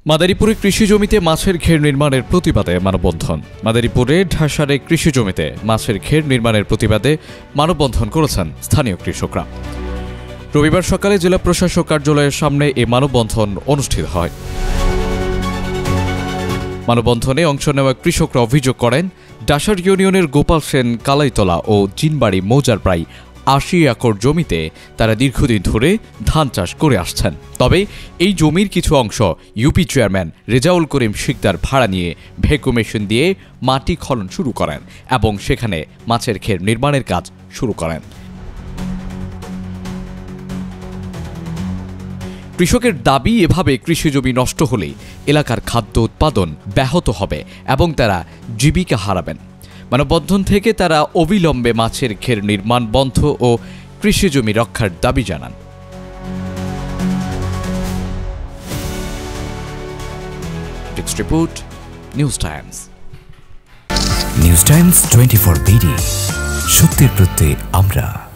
মাদারীপুরে কৃষি জমিতে মাছের ঘের নির্মাণের প্রতিবাদে মানববন্ধন। মাদারীপুরে ঢাসারে কৃষি জমিতে মাছের ঘের নির্মাণের প্রতিবাদে মানববন্ধন করেছেন স্থানীয় কৃষকরা। রবিবার সকালে জেলা প্রশাসক কার্যালয়ের সামনে এই মানববন্ধন অনুষ্ঠিত হয়। মানববন্ধনে অংশ নেওয়া কৃষকরা অভিযোগ করেন, ডাসার ইউনিয়নের গোপাল সেন কালাইতলা ও জিনবাড়ি মৌজার প্রায় ৮০ একর জমিতে তারা দীর্ঘদিন ধরে ধান চাষ করে আসছেন। তবে এই জমির কিছু অংশ ইউপি চেয়ারম্যান রেজাউল করিম শিকদার ভাড়া নিয়ে ভেকু মেশিন দিয়ে মাটি খনন শুরু করেন এবং সেখানে মাছের ঘের নির্মাণের কাজ শুরু করেন। কৃষকের দাবি, এভাবে কৃষিজমি নষ্ট হলে এলাকার খাদ্য উৎপাদন ব্যাহত হবে এবং তারা জীবিকা হারাবেন। মানববন্ধন থেকে তারা অবিলম্বে মাছের ঘের নির্মাণ বন্ধ ও কৃষিজমি রক্ষার দাবি জানান। Report news Times. News Times 24 BD, সত্যের প্রত্যয়ে আমরা।